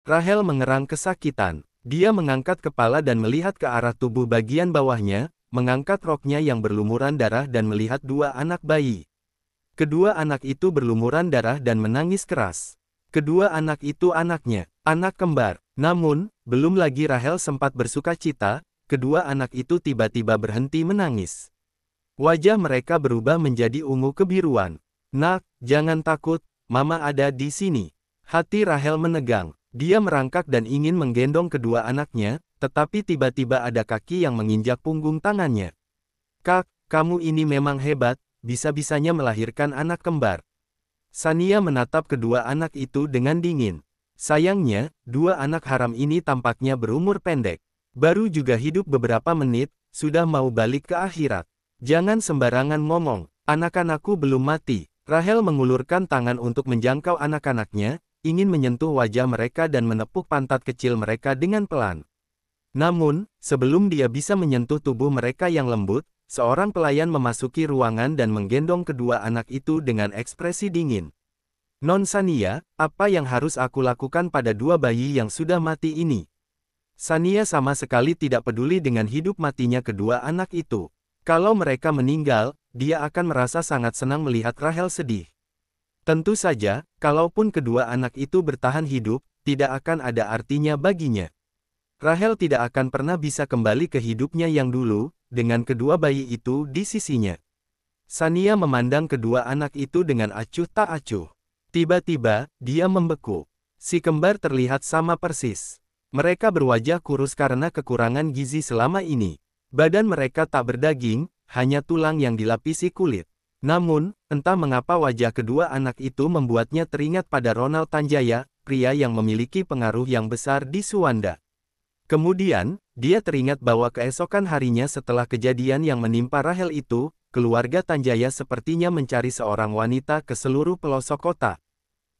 Rahel mengerang kesakitan. Dia mengangkat kepala dan melihat ke arah tubuh bagian bawahnya, mengangkat roknya yang berlumuran darah dan melihat dua anak bayi. Kedua anak itu berlumuran darah dan menangis keras. Kedua anak itu anaknya, anak kembar. Namun, belum lagi Rahel sempat bersukacita, kedua anak itu tiba-tiba berhenti menangis. Wajah mereka berubah menjadi ungu kebiruan. "Nak, jangan takut, Mama ada di sini." Hati Rahel menegang. Dia merangkak dan ingin menggendong kedua anaknya, tetapi tiba-tiba ada kaki yang menginjak punggung tangannya. "Kak, kamu ini memang hebat, bisa-bisanya melahirkan anak kembar." Sania menatap kedua anak itu dengan dingin. Sayangnya, dua anak haram ini tampaknya berumur pendek. Baru juga hidup beberapa menit, sudah mau balik ke akhirat. "Jangan sembarangan ngomong, anak-anakku belum mati." Rahel mengulurkan tangan untuk menjangkau anak-anaknya, ingin menyentuh wajah mereka dan menepuk pantat kecil mereka dengan pelan. Namun, sebelum dia bisa menyentuh tubuh mereka yang lembut, seorang pelayan memasuki ruangan dan menggendong kedua anak itu dengan ekspresi dingin. "Non Sania, apa yang harus aku lakukan pada dua bayi yang sudah mati ini?" Sania sama sekali tidak peduli dengan hidup matinya kedua anak itu. Kalau mereka meninggal, dia akan merasa sangat senang melihat Rahel sedih. Tentu saja, kalaupun kedua anak itu bertahan hidup, tidak akan ada artinya baginya. Rahel tidak akan pernah bisa kembali ke hidupnya yang dulu, dengan kedua bayi itu di sisinya. Sania memandang kedua anak itu dengan acuh tak acuh. Tiba-tiba, dia membeku. Si kembar terlihat sama persis. Mereka berwajah kurus karena kekurangan gizi selama ini. Badan mereka tak berdaging, hanya tulang yang dilapisi kulit. Namun, entah mengapa wajah kedua anak itu membuatnya teringat pada Ronald Tanjaya, pria yang memiliki pengaruh yang besar di Suwanda. Kemudian, dia teringat bahwa keesokan harinya setelah kejadian yang menimpa Rahel itu, keluarga Tanjaya sepertinya mencari seorang wanita ke seluruh pelosok kota.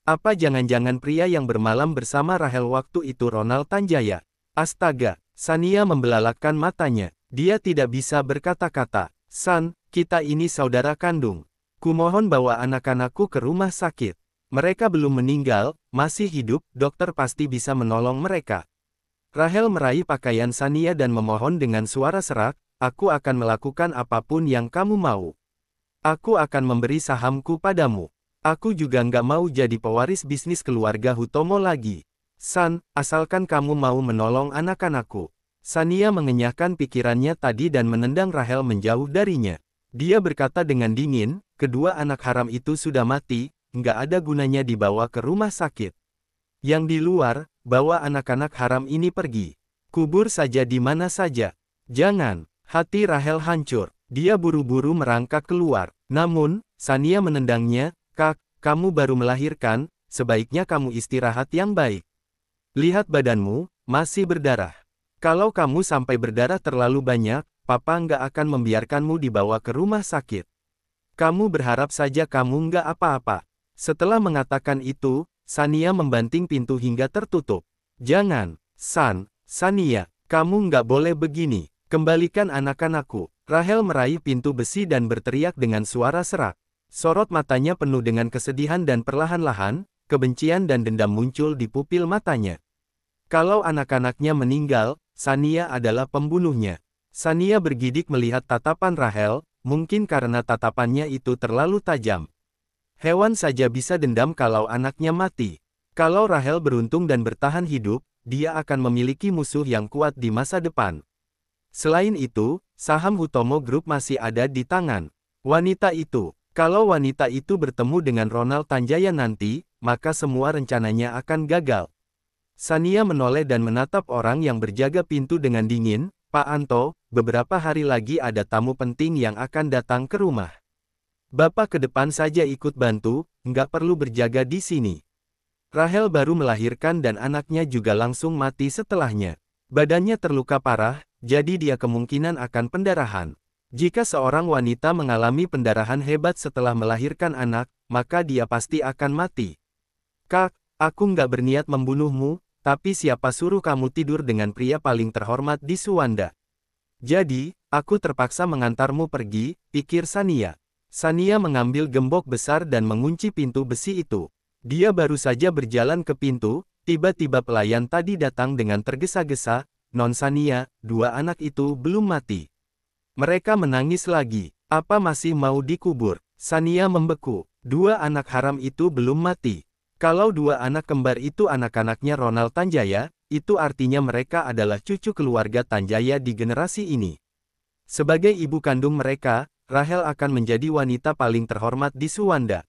Apa jangan-jangan pria yang bermalam bersama Rahel waktu itu Ronald Tanjaya? Astaga, Sania membelalakkan matanya. Dia tidak bisa berkata-kata. "San, kita ini saudara kandung. Kumohon bawa anak-anakku ke rumah sakit. Mereka belum meninggal, masih hidup, dokter pasti bisa menolong mereka." Rahel meraih pakaian Sania dan memohon dengan suara serak, "Aku akan melakukan apapun yang kamu mau. Aku akan memberi sahamku padamu. Aku juga nggak mau jadi pewaris bisnis keluarga Hutomo lagi. San, asalkan kamu mau menolong anak-anakku." Sania mengenyahkan pikirannya tadi dan menendang Rahel menjauh darinya. Dia berkata dengan dingin, "Kedua anak haram itu sudah mati, nggak ada gunanya dibawa ke rumah sakit. Yang di luar, bawa anak-anak haram ini pergi. Kubur saja di mana saja." "Jangan." Hati Rahel hancur. Dia buru-buru merangkak keluar. Namun, Sania menendangnya, "Kak, kamu baru melahirkan, sebaiknya kamu istirahat yang baik. Lihat badanmu, masih berdarah. Kalau kamu sampai berdarah terlalu banyak, Papa nggak akan membiarkanmu dibawa ke rumah sakit. Kamu berharap saja kamu nggak apa-apa." Setelah mengatakan itu, Sania membanting pintu hingga tertutup. "Jangan, San, Sania, kamu nggak boleh begini. Kembalikan anak-anakku." Rahel meraih pintu besi dan berteriak dengan suara serak. Sorot matanya penuh dengan kesedihan dan perlahan-lahan, kebencian dan dendam muncul di pupil matanya. Kalau anak-anaknya meninggal, Sania adalah pembunuhnya. Sania bergidik melihat tatapan Rahel, mungkin karena tatapannya itu terlalu tajam. Hewan saja bisa dendam kalau anaknya mati. Kalau Rahel beruntung dan bertahan hidup, dia akan memiliki musuh yang kuat di masa depan. Selain itu, saham Hutomo Group masih ada di tangan wanita itu. Kalau wanita itu bertemu dengan Ronald Tanjaya nanti, maka semua rencananya akan gagal. Sania menoleh dan menatap orang yang berjaga pintu dengan dingin. "Pak Anto, beberapa hari lagi ada tamu penting yang akan datang ke rumah. Bapak ke depan saja ikut bantu, nggak perlu berjaga di sini." Rahel baru melahirkan dan anaknya juga langsung mati setelahnya. Badannya terluka parah, jadi dia kemungkinan akan pendarahan. Jika seorang wanita mengalami pendarahan hebat setelah melahirkan anak, maka dia pasti akan mati. "Kak, aku nggak berniat membunuhmu, tapi siapa suruh kamu tidur dengan pria paling terhormat di Suwanda? Jadi, aku terpaksa mengantarmu pergi," pikir Sania. Sania mengambil gembok besar dan mengunci pintu besi itu. Dia baru saja berjalan ke pintu, Tiba-tiba pelayan tadi datang dengan tergesa-gesa, "Non Sania, dua anak itu belum mati." Mereka menangis lagi. "Apa masih mau dikubur?" Sania membeku. "Dua anak haram itu belum mati. Kalau dua anak kembar itu anak-anaknya Ronald Tanjaya, itu artinya mereka adalah cucu keluarga Tanjaya di generasi ini. Sebagai ibu kandung mereka, Rahel akan menjadi wanita paling terhormat di Suwanda.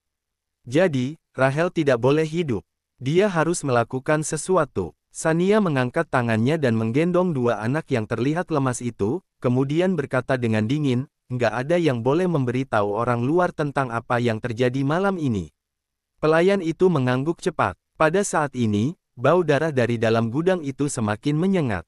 Jadi, Rahel tidak boleh hidup. Dia harus melakukan sesuatu." Sania mengangkat tangannya dan menggendong dua anak yang terlihat lemas itu, kemudian berkata dengan dingin, "Nggak ada yang boleh memberitahu orang luar tentang apa yang terjadi malam ini." Pelayan itu mengangguk cepat. Pada saat ini, bau darah dari dalam gudang itu semakin menyengat.